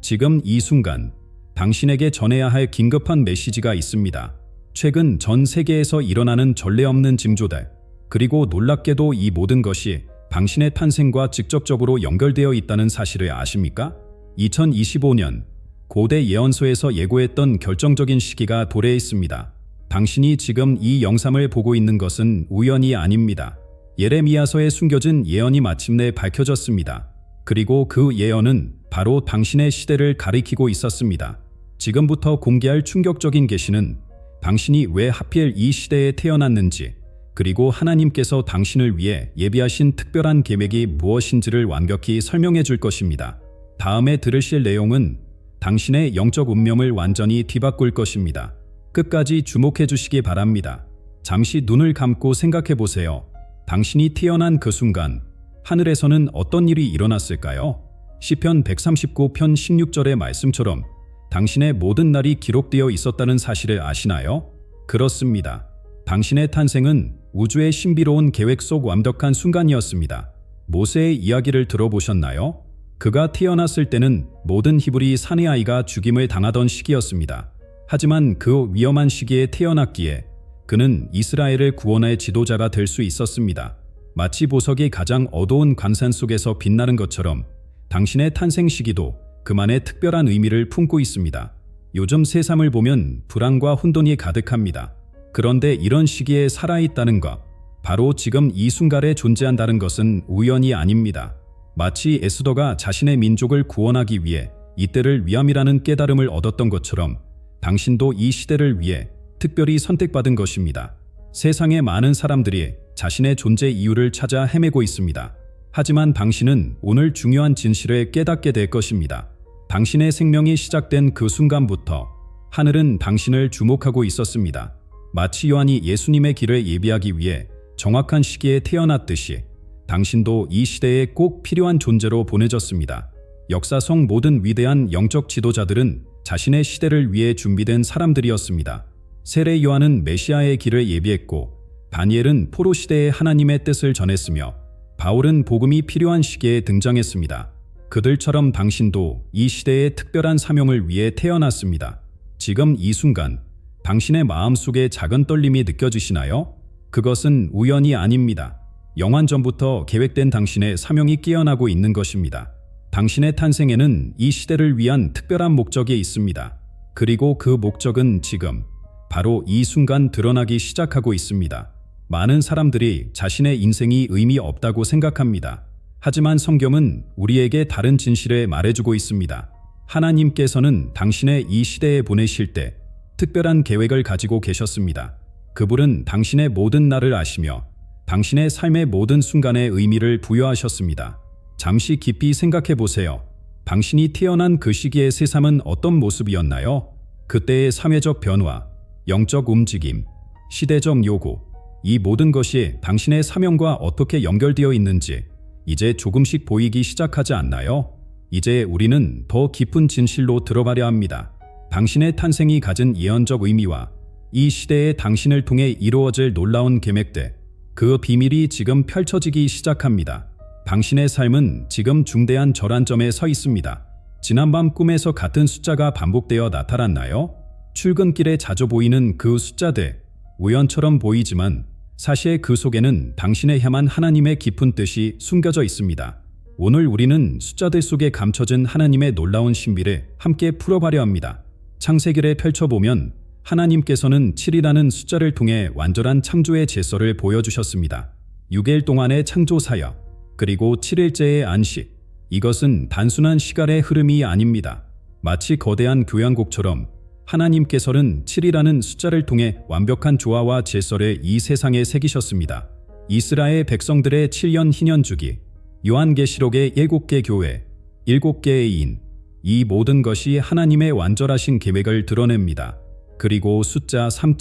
지금 이 순간 당신에게 전해야 할 긴급한 메시지가 있습니다. 최근 전 세계에서 일어나는 전례 없는 징조들, 그리고 놀랍게도 이 모든 것이 당신의 탄생과 직접적으로 연결되어 있다는 사실을 아십니까? 2025년 고대 예언서에서 예고했던 결정적인 시기가 도래했습니다. 당신이 지금 이 영상을 보고 있는 것은 우연이 아닙니다. 예레미야서에 숨겨진 예언이 마침내 밝혀졌습니다. 그리고 그 예언은 바로 당신의 시대를 가리키고 있었습니다. 지금부터 공개할 충격적인 계시는 당신이 왜 하필 이 시대에 태어났는지, 그리고 하나님께서 당신을 위해 예비하신 특별한 계획이 무엇인지를 완벽히 설명해 줄 것입니다. 다음에 들으실 내용은 당신의 영적 운명을 완전히 뒤바꿀 것입니다. 끝까지 주목해 주시기 바랍니다. 잠시 눈을 감고 생각해 보세요. 당신이 태어난 그 순간 하늘에서는 어떤 일이 일어났을까요? 시편 139편 16절의 말씀처럼 당신의 모든 날이 기록되어 있었다는 사실을 아시나요? 그렇습니다. 당신의 탄생은 우주의 신비로운 계획 속 완벽한 순간이었습니다. 모세의 이야기를 들어보셨나요? 그가 태어났을 때는 모든 히브리 사내 아이가 죽임을 당하던 시기였습니다. 하지만 그 위험한 시기에 태어났기에 그는 이스라엘을 구원할 지도자가 될 수 있었습니다. 마치 보석이 가장 어두운 광산 속에서 빛나는 것처럼 당신의 탄생 시기도 그만의 특별한 의미를 품고 있습니다. 요즘 세상을 보면 불안과 혼돈이 가득합니다. 그런데 이런 시기에 살아있다는 것, 바로 지금 이 순간에 존재한다는 것은 우연이 아닙니다. 마치 에스더가 자신의 민족을 구원하기 위해 이때를 위함이라는 깨달음을 얻었던 것처럼 당신도 이 시대를 위해 특별히 선택받은 것입니다. 세상의 많은 사람들이 자신의 존재 이유를 찾아 헤매고 있습니다. 하지만 당신은 오늘 중요한 진실을 깨닫게 될 것입니다. 당신의 생명이 시작된 그 순간부터 하늘은 당신을 주목하고 있었습니다. 마치 요한이 예수님의 길을 예비하기 위해 정확한 시기에 태어났듯이 당신도 이 시대에 꼭 필요한 존재로 보내졌습니다. 역사 속 모든 위대한 영적 지도자들은 자신의 시대를 위해 준비된 사람들이었습니다. 세례 요한은 메시아의 길을 예비했고, 다니엘은 포로 시대의 하나님의 뜻을 전했으며, 바울은 복음이 필요한 시기에 등장했습니다. 그들처럼 당신도 이 시대의 특별한 사명을 위해 태어났습니다. 지금 이 순간 당신의 마음속에 작은 떨림이 느껴지시나요? 그것은 우연이 아닙니다. 영원 전부터 계획된 당신의 사명이 깨어나고 있는 것입니다. 당신의 탄생에는 이 시대를 위한 특별한 목적이 있습니다. 그리고 그 목적은 지금 바로 이 순간 드러나기 시작하고 있습니다. 많은 사람들이 자신의 인생이 의미 없다고 생각합니다. 하지만 성경은 우리에게 다른 진실을 말해주고 있습니다. 하나님께서는 당신의 이 시대에 보내실 때 특별한 계획을 가지고 계셨습니다. 그분은 당신의 모든 날을 아시며 당신의 삶의 모든 순간에 의미를 부여하셨습니다. 잠시 깊이 생각해 보세요. 당신이 태어난 그 시기의 세상은 어떤 모습이었나요? 그때의 사회적 변화, 영적 움직임, 시대적 요구, 이 모든 것이 당신의 사명과 어떻게 연결되어 있는지 이제 조금씩 보이기 시작하지 않나요? 이제 우리는 더 깊은 진실로 들어가려 합니다. 당신의 탄생이 가진 예언적 의미와 이 시대에 당신을 통해 이루어질 놀라운 계획들, 그 비밀이 지금 펼쳐지기 시작합니다. 당신의 삶은 지금 중대한 전환점에 서 있습니다. 지난밤 꿈에서 같은 숫자가 반복되어 나타났나요? 출근길에 자주 보이는 그 숫자들, 우연처럼 보이지만 사실 그 속에는 당신의 향한 하나님의 깊은 뜻이 숨겨져 있습니다. 오늘 우리는 숫자들 속에 감춰진 하나님의 놀라운 신비를 함께 풀어가려 합니다. 창세기를 펼쳐보면 하나님께서는 7이라는 숫자를 통해 완전한 창조의 제서를 보여주셨습니다. 6일 동안의 창조 사역, 그리고 7일째의 안식, 이것은 단순한 시간의 흐름이 아닙니다. 마치 거대한 교향곡처럼 하나님께서는 7이라는 숫자를 통해 완벽한 조화와 질서를 이 세상에 새기셨습니다. 이스라엘 백성들의 7년 희년주기, 요한계시록의 7개 교회, 7개의 인, 이 모든 것이 하나님의 완전하신 계획을 드러냅니다. 그리고 숫자 3.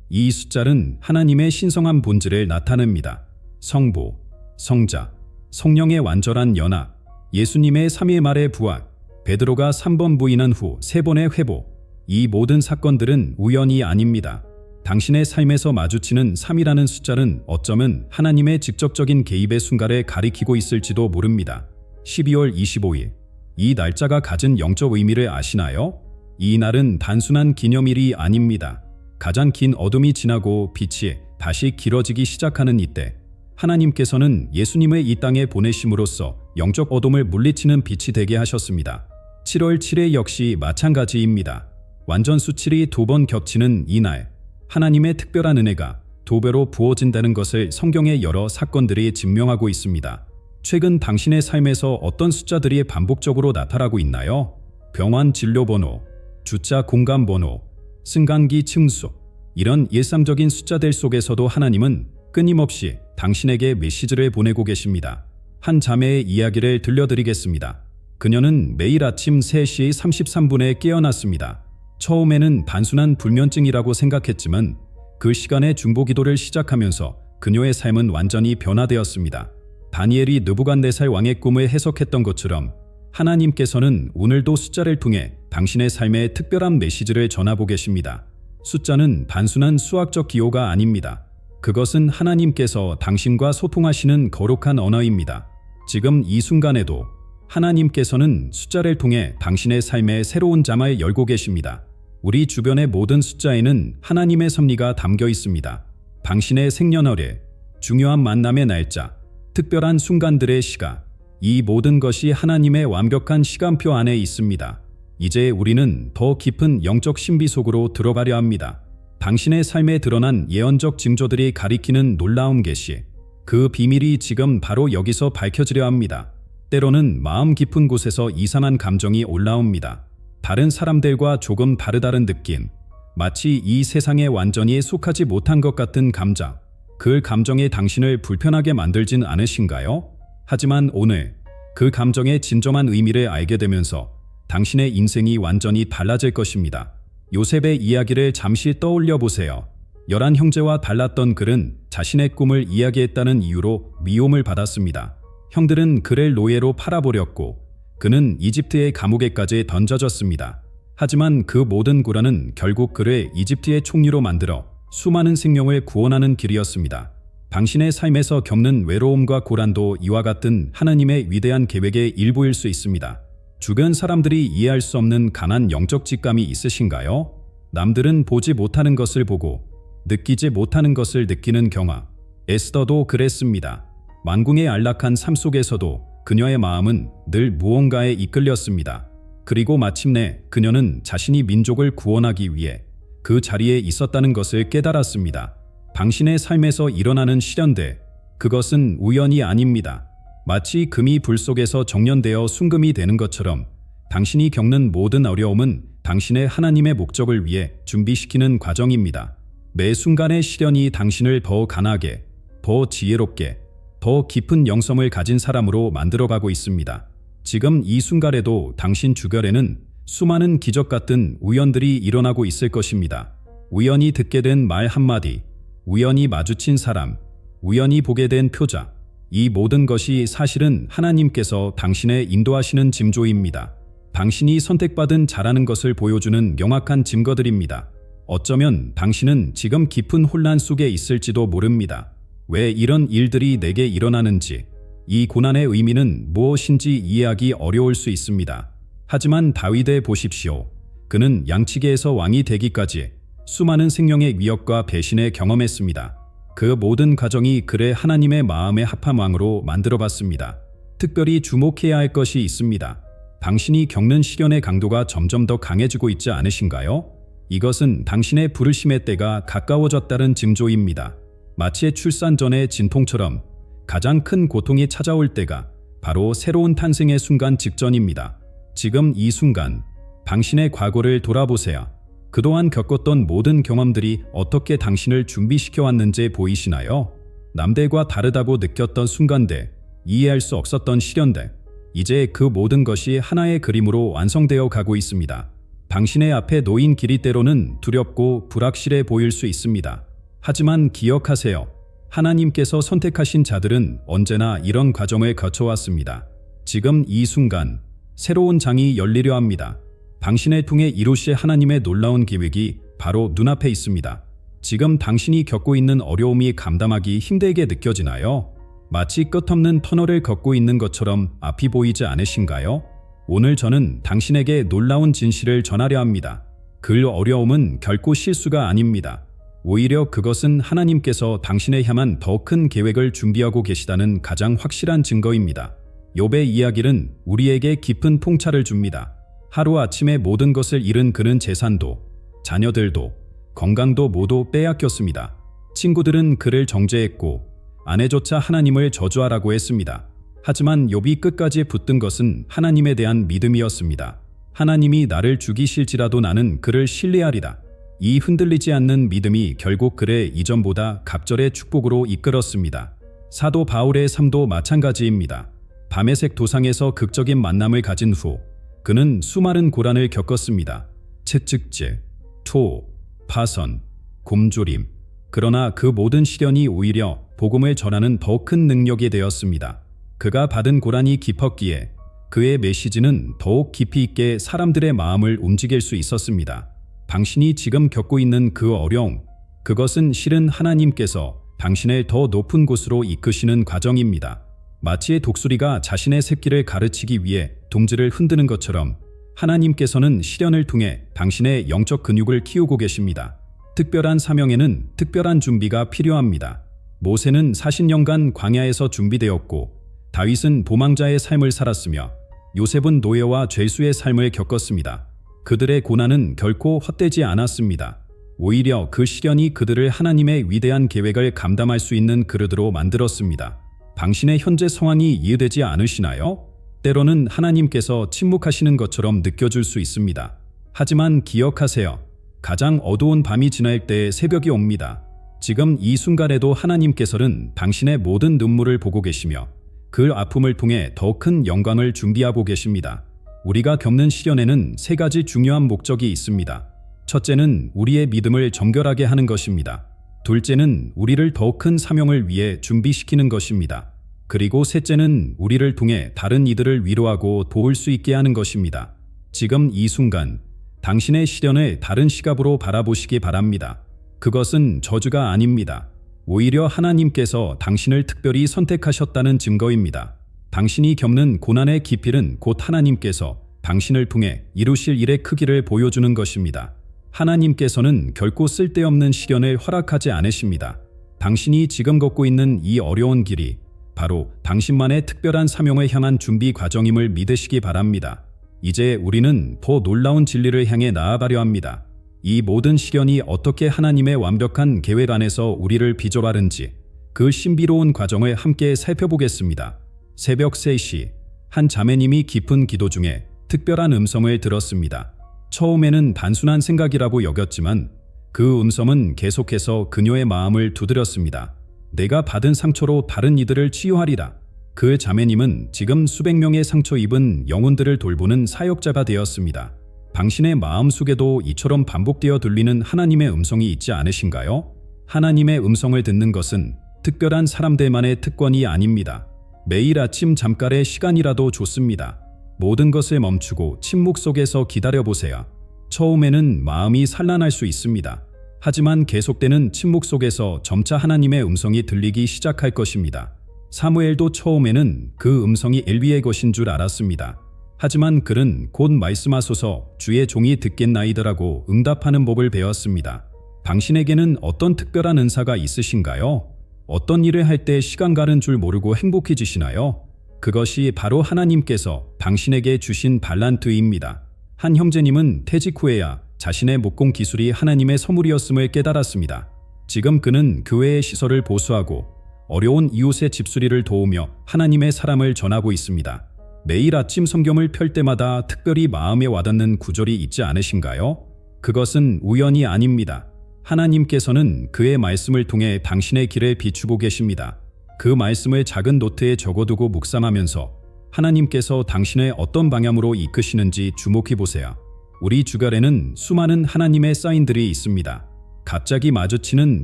이 숫자는 하나님의 신성한 본질을 나타냅니다. 성부, 성자, 성령의 완전한 연합, 예수님의 3일 말의 부활, 베드로가 3번 부인한 후 3번의 회복, 이 모든 사건들은 우연이 아닙니다. 당신의 삶에서 마주치는 3이라는 숫자는 어쩌면 하나님의 직접적인 개입의 순간을 가리키고 있을지도 모릅니다. 12월 25일, 이 날짜가 가진 영적 의미를 아시나요? 이 날은 단순한 기념일이 아닙니다. 가장 긴 어둠이 지나고 빛이 다시 길어지기 시작하는 이때, 하나님께서는 예수님을 이 땅에 보내심으로써 영적 어둠을 물리치는 빛이 되게 하셨습니다. 7월 7일 역시 마찬가지입니다. 완전 수칠이 2번 겹치는 이 날, 하나님의 특별한 은혜가 2배로 부어진다는 것을 성경의 여러 사건들이 증명하고 있습니다. 최근 당신의 삶에서 어떤 숫자들이 반복적으로 나타나고 있나요? 병원 진료번호, 주차 공간번호, 승강기 층수, 이런 일상적인 숫자들 속에서도 하나님은 끊임없이 당신에게 메시지를 보내고 계십니다. 한 자매의 이야기를 들려드리겠습니다. 그녀는 매일 아침 3시 33분에 깨어났습니다. 처음에는 단순한 불면증이라고 생각했지만 그 시간에 중보기도를 시작하면서 그녀의 삶은 완전히 변화되었습니다. 다니엘이 느부갓네살 왕의 꿈을 해석했던 것처럼 하나님께서는 오늘도 숫자를 통해 당신의 삶에 특별한 메시지를 전하고 계십니다. 숫자는 단순한 수학적 기호가 아닙니다. 그것은 하나님께서 당신과 소통하시는 거룩한 언어입니다. 지금 이 순간에도 하나님께서는 숫자를 통해 당신의 삶에 새로운 장을 열고 계십니다. 우리 주변의 모든 숫자에는 하나님의 섭리가 담겨 있습니다. 당신의 생년월일, 중요한 만남의 날짜, 특별한 순간들의 시간, 이 모든 것이 하나님의 완벽한 시간표 안에 있습니다. 이제 우리는 더 깊은 영적 신비 속으로 들어가려 합니다. 당신의 삶에 드러난 예언적 징조들이 가리키는 놀라운 계시, 그 비밀이 지금 바로 여기서 밝혀지려 합니다. 때로는 마음 깊은 곳에서 이상한 감정이 올라옵니다. 다른 사람들과 조금 다르다는 느낌, 마치 이 세상에 완전히 속하지 못한 것 같은 감정, 그 감정이 당신을 불편하게 만들진 않으신가요? 하지만 오늘 그 감정의 진정한 의미를 알게 되면서 당신의 인생이 완전히 달라질 것입니다. 요셉의 이야기를 잠시 떠올려 보세요. 11 형제와 달랐던 그는 자신의 꿈을 이야기했다는 이유로 미움을 받았습니다. 형들은 그를 노예로 팔아버렸고 그는 이집트의 감옥에까지 던져졌습니다. 하지만 그 모든 고난은 결국 그를 이집트의 총리로 만들어 수많은 생명을 구원하는 길이었습니다. 당신의 삶에서 겪는 외로움과 고난도 이와 같은 하나님의 위대한 계획의 일부일 수 있습니다. 주변 사람들이 이해할 수 없는 강한 영적 직감이 있으신가요? 남들은 보지 못하는 것을 보고 느끼지 못하는 것을 느끼는 경험. 에스더도 그랬습니다. 만궁의 안락한 삶 속에서도 그녀의 마음은 늘 무언가에 이끌렸습니다. 그리고 마침내 그녀는 자신이 민족을 구원하기 위해 그 자리에 있었다는 것을 깨달았습니다. 당신의 삶에서 일어나는 시련들, 그것은 우연이 아닙니다. 마치 금이 불 속에서 정련되어 순금이 되는 것처럼 당신이 겪는 모든 어려움은 당신의 하나님의 목적을 위해 준비시키는 과정입니다. 매 순간의 시련이 당신을 더 강하게, 더 지혜롭게, 더 깊은 영성을 가진 사람으로 만들어가고 있습니다. 지금 이 순간에도 당신 주변에는 수많은 기적 같은 우연들이 일어나고 있을 것입니다. 우연히 듣게 된 말 한마디, 우연히 마주친 사람, 우연히 보게 된 표정, 이 모든 것이 사실은 하나님께서 당신의 인도하시는 징조입니다. 당신이 선택받은 자라는 것을 보여주는 명확한 증거들입니다. 어쩌면 당신은 지금 깊은 혼란 속에 있을지도 모릅니다. 왜 이런 일들이 내게 일어나는지, 이 고난의 의미는 무엇인지 이해하기 어려울 수 있습니다. 하지만 다윗을 보십시오. 그는 양치기에서 왕이 되기까지 수많은 생명의 위협과 배신을 경험했습니다. 그 모든 과정이 그를 하나님의 마음에 합한 왕으로 만들어봤습니다. 특별히 주목해야 할 것이 있습니다. 당신이 겪는 시련의 강도가 점점 더 강해지고 있지 않으신가요? 이것은 당신의 부르심의 때가 가까워졌다는 징조입니다. 마치 출산 전의 진통처럼 가장 큰 고통이 찾아올 때가 바로 새로운 탄생의 순간 직전입니다. 지금 이 순간 당신의 과거를 돌아보세요. 그동안 겪었던 모든 경험들이 어떻게 당신을 준비시켜 왔는지 보이시나요? 남들과 다르다고 느꼈던 순간들, 이해할 수 없었던 시련들, 이제 그 모든 것이 하나의 그림으로 완성되어 가고 있습니다. 당신의 앞에 놓인 길이 때로는 두렵고 불확실해 보일 수 있습니다. 하지만 기억하세요. 하나님께서 선택하신 자들은 언제나 이런 과정을 거쳐왔습니다. 지금 이 순간 새로운 장이 열리려 합니다. 당신을 통해 이루실 하나님의 놀라운 계획이 바로 눈앞에 있습니다. 지금 당신이 겪고 있는 어려움이 감당하기 힘들게 느껴지나요? 마치 끝없는 터널을 걷고 있는 것처럼 앞이 보이지 않으신가요? 오늘 저는 당신에게 놀라운 진실을 전하려 합니다. 그 어려움은 결코 실수가 아닙니다. 오히려 그것은 하나님께서 당신을 향한 더 큰 계획을 준비하고 계시다는 가장 확실한 증거입니다. 욥의 이야기는 우리에게 깊은 통찰을 줍니다. 하루아침에 모든 것을 잃은 그는 재산도, 자녀들도, 건강도 모두 빼앗겼습니다. 친구들은 그를 정죄했고 아내조차 하나님을 저주하라고 했습니다. 하지만 욥이 끝까지 붙든 것은 하나님에 대한 믿음이었습니다. 하나님이 나를 죽이실지라도 나는 그를 신뢰하리라. 이 흔들리지 않는 믿음이 결국 그를 이전보다 갑절의 축복으로 이끌었습니다. 사도 바울의 삶도 마찬가지입니다. 밤의색 도상에서 극적인 만남을 가진 후 그는 수많은 고난을 겪었습니다. 채찍질, 토, 파선, 곰조림. 그러나 그 모든 시련이 오히려 복음을 전하는 더 큰 능력이 되었습니다. 그가 받은 고난이 깊었기에 그의 메시지는 더욱 깊이 있게 사람들의 마음을 움직일 수 있었습니다. 당신이 지금 겪고 있는 그 어려움, 그것은 실은 하나님께서 당신을 더 높은 곳으로 이끄시는 과정입니다. 마치 독수리가 자신의 새끼를 가르치기 위해 둥지를 흔드는 것처럼 하나님께서는 시련을 통해 당신의 영적 근육을 키우고 계십니다. 특별한 사명에는 특별한 준비가 필요합니다. 모세는 40년간 광야에서 준비되었고 다윗은 도망자의 삶을 살았으며 요셉은 노예와 죄수의 삶을 겪었습니다. 그들의 고난은 결코 헛되지 않았습니다. 오히려 그 시련이 그들을 하나님의 위대한 계획을 감당할 수 있는 그릇으로 만들었습니다. 당신의 현재 상황이 이해되지 않으시나요? 때로는 하나님께서 침묵하시는 것처럼 느껴질 수 있습니다. 하지만 기억하세요. 가장 어두운 밤이 지날 때 새벽이 옵니다. 지금 이 순간에도 하나님께서는 당신의 모든 눈물을 보고 계시며 그 아픔을 통해 더 큰 영광을 준비하고 계십니다. 우리가 겪는 시련에는 세 가지 중요한 목적이 있습니다. 첫째는 우리의 믿음을 정결하게 하는 것입니다. 둘째는 우리를 더 큰 사명을 위해 준비시키는 것입니다. 그리고 셋째는 우리를 통해 다른 이들을 위로하고 도울 수 있게 하는 것입니다. 지금 이 순간 당신의 시련을 다른 시각으로 바라보시기 바랍니다. 그것은 저주가 아닙니다. 오히려 하나님께서 당신을 특별히 선택하셨다는 증거입니다. 당신이 겪는 고난의 깊이는 곧 하나님께서 당신을 통해 이루실 일의 크기를 보여주는 것입니다. 하나님께서는 결코 쓸데없는 시련을 허락하지 않으십니다. 당신이 지금 걷고 있는 이 어려운 길이 바로 당신만의 특별한 사명을 향한 준비 과정임을 믿으시기 바랍니다. 이제 우리는 더 놀라운 진리를 향해 나아가려 합니다. 이 모든 시련이 어떻게 하나님의 완벽한 계획 안에서 우리를 비좁아른지 그 신비로운 과정을 함께 살펴보겠습니다. 새벽 3시, 한 자매님이 깊은 기도 중에 특별한 음성을 들었습니다. 처음에는 단순한 생각이라고 여겼지만 그 음성은 계속해서 그녀의 마음을 두드렸습니다. 내가 받은 상처로 다른 이들을 치유하리라. 그 자매님은 지금 수백 명의 상처 입은 영혼들을 돌보는 사역자가 되었습니다. 당신의 마음속에도 이처럼 반복되어 들리는 하나님의 음성이 있지 않으신가요? 하나님의 음성을 듣는 것은 특별한 사람들만의 특권이 아닙니다. 매일 아침 잠깐의 시간이라도 좋습니다. 모든 것을 멈추고 침묵 속에서 기다려보세요. 처음에는 마음이 산란할 수 있습니다. 하지만 계속되는 침묵 속에서 점차 하나님의 음성이 들리기 시작할 것입니다. 사무엘도 처음에는 그 음성이 엘리의 것인 줄 알았습니다. 하지만 그는 곧 말씀하소서 주의 종이 듣겠나이다라고 응답하는 법을 배웠습니다. 당신에게는 어떤 특별한 은사가 있으신가요? 어떤 일을 할 때 시간 가는 줄 모르고 행복해지시나요? 그것이 바로 하나님께서 당신에게 주신 달란트입니다. 한 형제님은 퇴직 후에야 자신의 목공 기술이 하나님의 선물이었음을 깨달았습니다. 지금 그는 교회의 시설을 보수하고 어려운 이웃의 집수리를 도우며 하나님의 사랑을 전하고 있습니다. 매일 아침 성경을 펼 때마다 특별히 마음에 와닿는 구절이 있지 않으신가요? 그것은 우연이 아닙니다. 하나님께서는 그의 말씀을 통해 당신의 길을 비추고 계십니다. 그 말씀을 작은 노트에 적어두고 묵상하면서 하나님께서 당신을 어떤 방향으로 이끄시는지 주목해 보세요. 우리 주변에는 수많은 하나님의 사인들이 있습니다. 갑자기 마주치는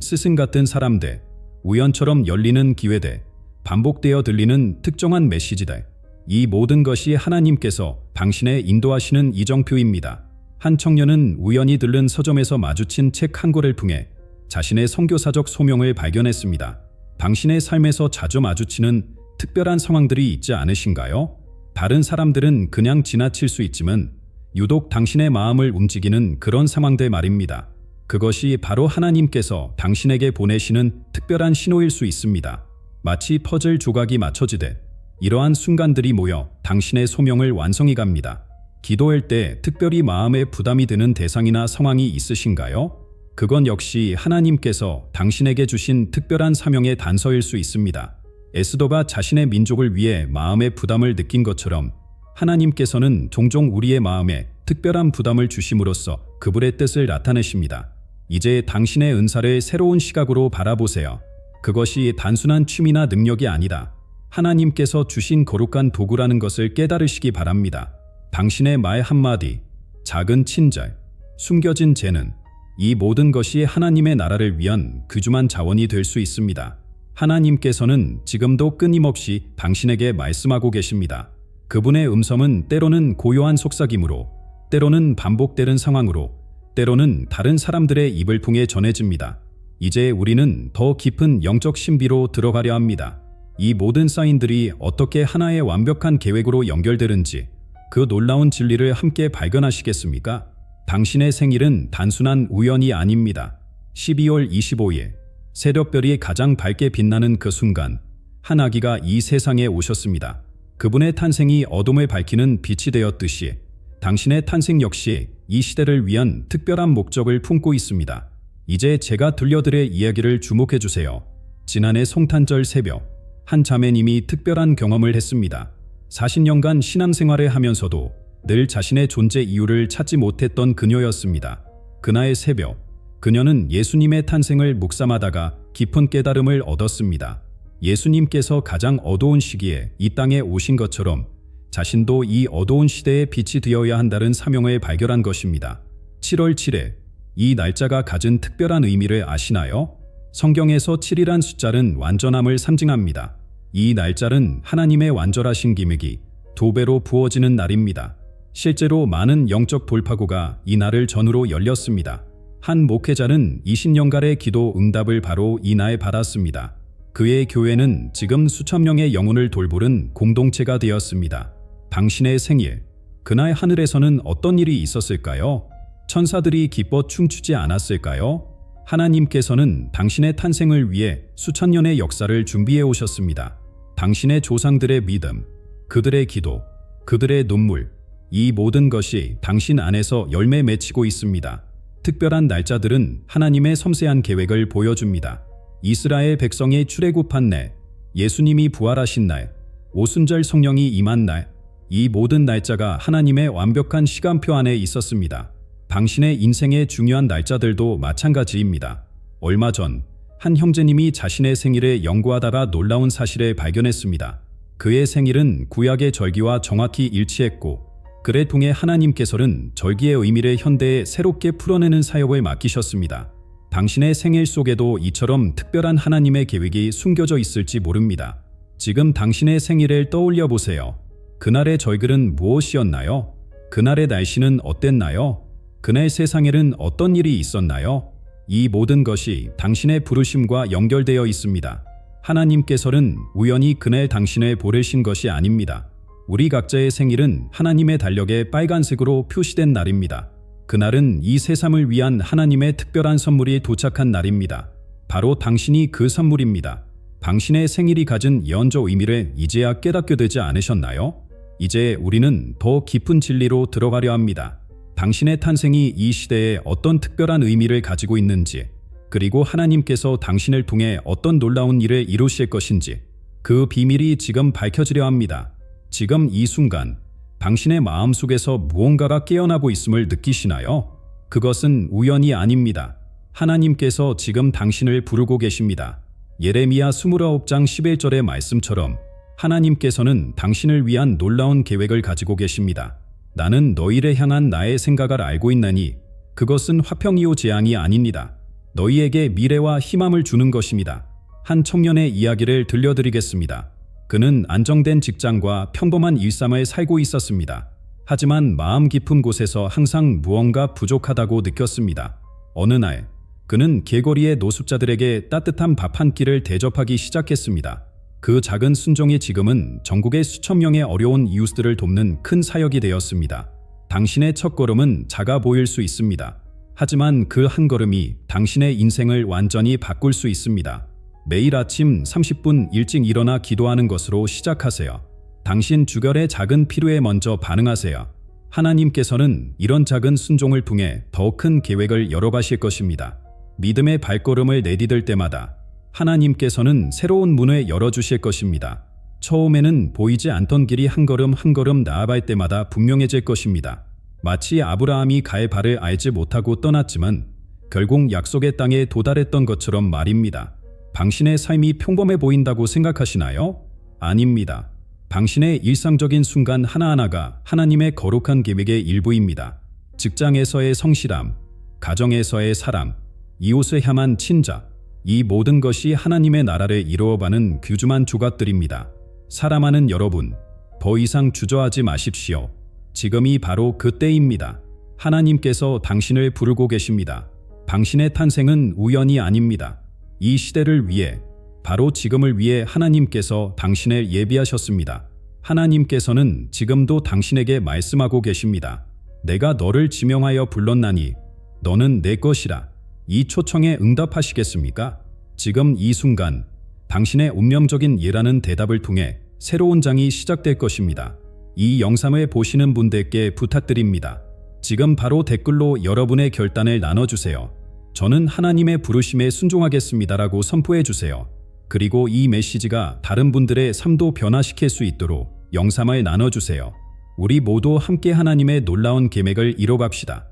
스승 같은 사람들, 우연처럼 열리는 기회들, 반복되어 들리는 특정한 메시지들. 이 모든 것이 하나님께서 당신의 인도하시는 이정표입니다. 한 청년은 우연히 들른 서점에서 마주친 책 한 권을 통해 자신의 선교사적 소명을 발견했습니다. 당신의 삶에서 자주 마주치는 특별한 상황들이 있지 않으신가요? 다른 사람들은 그냥 지나칠 수 있지만 유독 당신의 마음을 움직이는 그런 상황들 말입니다. 그것이 바로 하나님께서 당신에게 보내시는 특별한 신호일 수 있습니다. 마치 퍼즐 조각이 맞춰지듯 이러한 순간들이 모여 당신의 소명을 완성해 갑니다. 기도할 때 특별히 마음에 부담이 드는 대상이나 상황이 있으신가요? 그건 역시 하나님께서 당신에게 주신 특별한 사명의 단서일 수 있습니다. 에스더가 자신의 민족을 위해 마음의 부담을 느낀 것처럼 하나님께서는 종종 우리의 마음에 특별한 부담을 주심으로써 그분의 뜻을 나타내십니다. 이제 당신의 은사를 새로운 시각으로 바라보세요. 그것이 단순한 취미나 능력이 아니다. 하나님께서 주신 거룩한 도구라는 것을 깨달으시기 바랍니다. 당신의 말 한마디, 작은 친절, 숨겨진 재능, 이 모든 것이 하나님의 나라를 위한 귀중한 자원이 될 수 있습니다. 하나님께서는 지금도 끊임없이 당신에게 말씀하고 계십니다. 그분의 음성은 때로는 고요한 속삭임으로, 때로는 반복되는 상황으로, 때로는 다른 사람들의 입을 통해 전해집니다. 이제 우리는 더 깊은 영적 신비로 들어가려 합니다. 이 모든 사인들이 어떻게 하나의 완벽한 계획으로 연결되는지, 그 놀라운 진리를 함께 발견하시겠습니까? 당신의 생일은 단순한 우연이 아닙니다. 12월 25일, 새벽별이 가장 밝게 빛나는 그 순간, 한 아기가 이 세상에 오셨습니다. 그분의 탄생이 어둠을 밝히는 빛이 되었듯이 당신의 탄생 역시 이 시대를 위한 특별한 목적을 품고 있습니다. 이제 제가 들려드릴 이야기를 주목해 주세요. 지난해 성탄절 새벽, 한 자매님이 특별한 경험을 했습니다. 40년간 신앙생활을 하면서도 늘 자신의 존재 이유를 찾지 못했던 그녀였습니다. 그날 새벽, 그녀는 예수님의 탄생을 묵상하다가 깊은 깨달음을 얻었습니다. 예수님께서 가장 어두운 시기에 이 땅에 오신 것처럼 자신도 이 어두운 시대의 빛이 되어야 한다는 사명을 발견한 것입니다. 7월 7일, 이 날짜가 가진 특별한 의미를 아시나요? 성경에서 7이란 숫자는 완전함을 상징합니다. 이 날짜는 하나님의 완전하신 기믹이 2배로 부어지는 날입니다. 실제로 많은 영적 돌파구가 이 날을 전후로 열렸습니다. 한 목회자는 20년간의 기도 응답을 바로 이 날 받았습니다. 그의 교회는 지금 수천 명의 영혼을 돌보는 공동체가 되었습니다. 당신의 생일, 그날 하늘에서는 어떤 일이 있었을까요? 천사들이 기뻐 춤추지 않았을까요? 하나님께서는 당신의 탄생을 위해 수천 년의 역사를 준비해 오셨습니다. 당신의 조상들의 믿음, 그들의 기도, 그들의 눈물, 이 모든 것이 당신 안에서 열매 맺히고 있습니다. 특별한 날짜들은 하나님의 섬세한 계획을 보여줍니다. 이스라엘 백성의 출애굽한 날, 예수님이 부활하신 날, 오순절 성령이 임한 날, 이 모든 날짜가 하나님의 완벽한 시간표 안에 있었습니다. 당신의 인생의 중요한 날짜들도 마찬가지입니다. 얼마 전, 한 형제님이 자신의 생일에 연구하다가 놀라운 사실을 발견했습니다. 그의 생일은 구약의 절기와 정확히 일치했고, 그를 통해 하나님께서는 절기의 의미를 현대에 새롭게 풀어내는 사역을 맡기셨습니다. 당신의 생일 속에도 이처럼 특별한 하나님의 계획이 숨겨져 있을지 모릅니다. 지금 당신의 생일을 떠올려 보세요. 그날의 절기는 무엇이었나요? 그날의 날씨는 어땠나요? 그날 세상에는 어떤 일이 있었나요? 이 모든 것이 당신의 부르심과 연결되어 있습니다. 하나님께서는 우연히 그날 당신을 보내신 것이 아닙니다. 우리 각자의 생일은 하나님의 달력에 빨간색으로 표시된 날입니다. 그날은 이 세상을 위한 하나님의 특별한 선물이 도착한 날입니다. 바로 당신이 그 선물입니다. 당신의 생일이 가진 예언적 의미를 이제야 깨닫게 되지 않으셨나요? 이제 우리는 더 깊은 진리로 들어가려 합니다. 당신의 탄생이 이 시대에 어떤 특별한 의미를 가지고 있는지, 그리고 하나님께서 당신을 통해 어떤 놀라운 일을 이루실 것인지, 그 비밀이 지금 밝혀지려 합니다. 지금 이 순간, 당신의 마음속에서 무언가가 깨어나고 있음을 느끼시나요? 그것은 우연이 아닙니다. 하나님께서 지금 당신을 부르고 계십니다. 예레미야 29장 11절의 말씀처럼 하나님께서는 당신을 위한 놀라운 계획을 가지고 계십니다. 나는 너희를 향한 나의 생각을 알고 있나니 그것은 화평이요 재앙이 아닙니다. 너희에게 미래와 희망을 주는 것입니다. 한 청년의 이야기를 들려드리겠습니다. 그는 안정된 직장과 평범한 일상을 살고 있었습니다. 하지만 마음 깊은 곳에서 항상 무언가 부족하다고 느꼈습니다. 어느 날, 그는 길거리의 노숙자들에게 따뜻한 밥 한 끼를 대접하기 시작했습니다. 그 작은 순종이 지금은 전국의 수천 명의 어려운 이웃들을 돕는 큰 사역이 되었습니다. 당신의 첫걸음은 작아 보일 수 있습니다. 하지만 그 한 걸음이 당신의 인생을 완전히 바꿀 수 있습니다. 매일 아침 30분 일찍 일어나 기도하는 것으로 시작하세요. 당신 주변의 작은 필요에 먼저 반응하세요. 하나님께서는 이런 작은 순종을 통해 더 큰 계획을 열어가실 것입니다. 믿음의 발걸음을 내디딜 때마다 하나님께서는 새로운 문을 열어주실 것입니다. 처음에는 보이지 않던 길이 한 걸음 한 걸음 나아갈 때마다 분명해질 것입니다. 마치 아브라함이 갈 바를 알지 못하고 떠났지만 결국 약속의 땅에 도달했던 것처럼 말입니다. 당신의 삶이 평범해 보인다고 생각하시나요? 아닙니다. 당신의 일상적인 순간 하나하나가 하나님의 거룩한 계획의 일부입니다. 직장에서의 성실함, 가정에서의 사람, 이웃을 향한 친자, 이 모든 것이 하나님의 나라를 이루어가는 귀중한 조각들입니다. 사랑하는 여러분, 더 이상 주저하지 마십시오. 지금이 바로 그때입니다. 하나님께서 당신을 부르고 계십니다. 당신의 탄생은 우연이 아닙니다. 이 시대를 위해, 바로 지금을 위해 하나님께서 당신을 예비하셨습니다. 하나님께서는 지금도 당신에게 말씀하고 계십니다. 내가 너를 지명하여 불렀나니 너는 내 것이라. 이 초청에 응답하시겠습니까? 지금 이 순간 당신의 운명적인 예라는 대답을 통해 새로운 장이 시작될 것입니다. 이 영상을 보시는 분들께 부탁드립니다. 지금 바로 댓글로 여러분의 결단을 나눠주세요. 저는 하나님의 부르심에 순종하겠습니다라고 선포해주세요. 그리고 이 메시지가 다른 분들의 삶도 변화시킬 수 있도록 영상을 나눠주세요. 우리 모두 함께 하나님의 놀라운 계획을 이뤄갑시다.